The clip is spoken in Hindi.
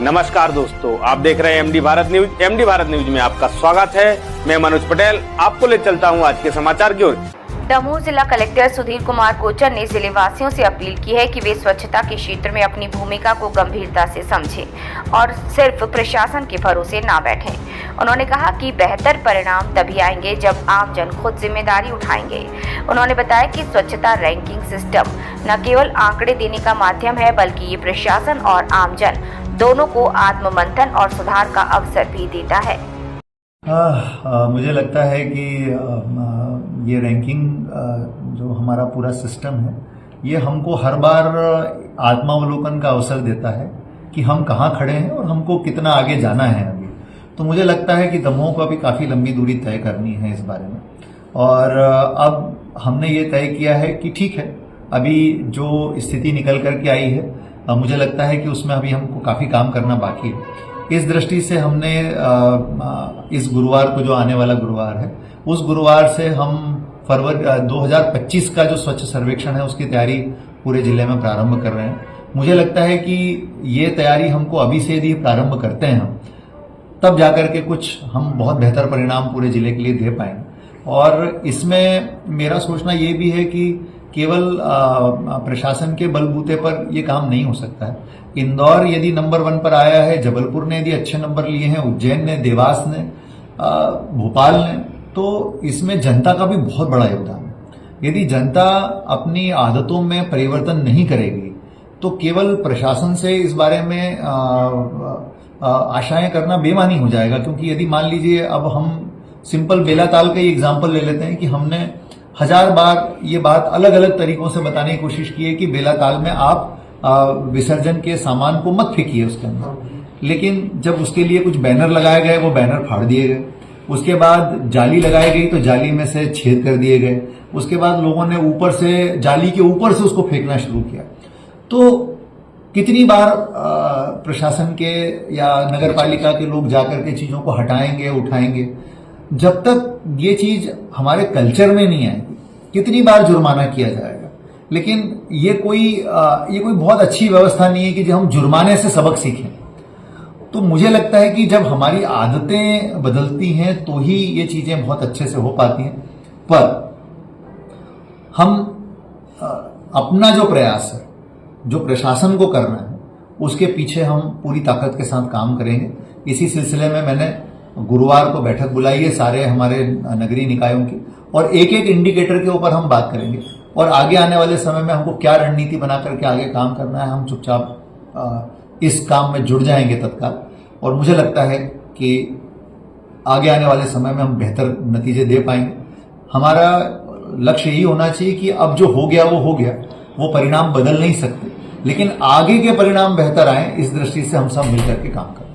नमस्कार दोस्तों, आप देख रहे हैं MD Bharat news. MD Bharat news में आपका स्वागत है। मैं मनोज पटेल आपको ले चलता हूं आज के समाचार की ओर। दमोह जिला कलेक्टर सुधीर कुमार कोचर ने जिले वासियों से अपील की है कि वे स्वच्छता के क्षेत्र में अपनी भूमिका को गंभीरता से समझें और सिर्फ प्रशासन के भरोसे ना बैठें। उन्होंने कहा कि बेहतर परिणाम तभी आएंगे जब आमजन खुद जिम्मेदारी उठाएंगे। उन्होंने बताया कि स्वच्छता रैंकिंग सिस्टम न केवल आंकड़े देने का माध्यम है, बल्कि ये प्रशासन और आमजन दोनों को आत्ममंथन और सुधार का अवसर भी देता है। मुझे लगता है कि ये रैंकिंग जो हमारा पूरा सिस्टम है, ये हमको हर बार आत्मावलोकन का अवसर देता है कि हम कहाँ खड़े हैं और हमको कितना आगे जाना है अभी। तो मुझे लगता है कि दमोह को अभी काफ़ी लंबी दूरी तय करनी है इस बारे में, और अब हमने ये तय किया है कि ठीक है, अभी जो स्थिति निकल करके आई है, मुझे लगता है कि उसमें अभी हमको काफ़ी काम करना बाकी है। इस दृष्टि से हमने इस गुरुवार को, जो आने वाला गुरुवार है, उस गुरुवार से हम फरवरी 2025 का जो स्वच्छ सर्वेक्षण है उसकी तैयारी पूरे जिले में प्रारंभ कर रहे हैं। मुझे लगता है कि ये तैयारी हमको अभी से यदि प्रारंभ करते हैं हम, तब जाकर के कुछ हम बहुत बेहतर परिणाम पूरे जिले के लिए दे पाएंगे। और इसमें मेरा सोचना ये भी है कि केवल प्रशासन के बलबूते पर ये काम नहीं हो सकता है। इंदौर यदि नंबर 1 पर आया है, जबलपुर ने यदि अच्छे नंबर लिए हैं, उज्जैन ने, देवास ने, भोपाल ने, तो इसमें जनता का भी बहुत बड़ा योगदान है। यदि जनता अपनी आदतों में परिवर्तन नहीं करेगी तो केवल प्रशासन से इस बारे में आशाएं करना बेमानी हो जाएगा। क्योंकि यदि मान लीजिए, अब हम सिंपल बेलाताल का ही एग्जाम्पल ले लेते हैं कि हमने 1000 बार ये बात अलग अलग तरीकों से बताने की कोशिश की है कि बेलाताल में आप विसर्जन के सामान को मत फेंकिए उसके अंदर, लेकिन जब उसके लिए कुछ बैनर लगाए गए, वो बैनर फाड़ दिए गए। उसके बाद जाली लगाई गई तो जाली में से छेद कर दिए गए। उसके बाद लोगों ने ऊपर से, जाली के ऊपर से उसको फेंकना शुरू किया। तो कितनी बार प्रशासन के या नगर पालिका के लोग जाकर के चीजों को हटाएंगे, उठाएंगे? जब तक ये चीज हमारे कल्चर में नहीं आएगी, कितनी बार जुर्माना किया जाएगा? लेकिन ये कोई बहुत अच्छी व्यवस्था नहीं है कि जब हम जुर्माने से सबक सीखें। तो मुझे लगता है कि जब हमारी आदतें बदलती हैं तो ही ये चीजें बहुत अच्छे से हो पाती हैं। पर हम अपना जो प्रयास है, जो प्रशासन को करना है, उसके पीछे हम पूरी ताकत के साथ काम करेंगे। इसी सिलसिले में मैंने गुरुवार को बैठक बुलाई है सारे हमारे नगरीय निकायों की, और एक एक इंडिकेटर के ऊपर हम बात करेंगे और आगे आने वाले समय में हमको क्या रणनीति बना करके आगे काम करना है। हम चुपचाप इस काम में जुड़ जाएंगे तत्काल, और मुझे लगता है कि आगे आने वाले समय में हम बेहतर नतीजे दे पाएंगे। हमारा लक्ष्य यही होना चाहिए कि अब जो हो गया वो हो गया, वो परिणाम बदल नहीं सकते, लेकिन आगे के परिणाम बेहतर आए, इस दृष्टि से हम सब मिलकर के काम करें।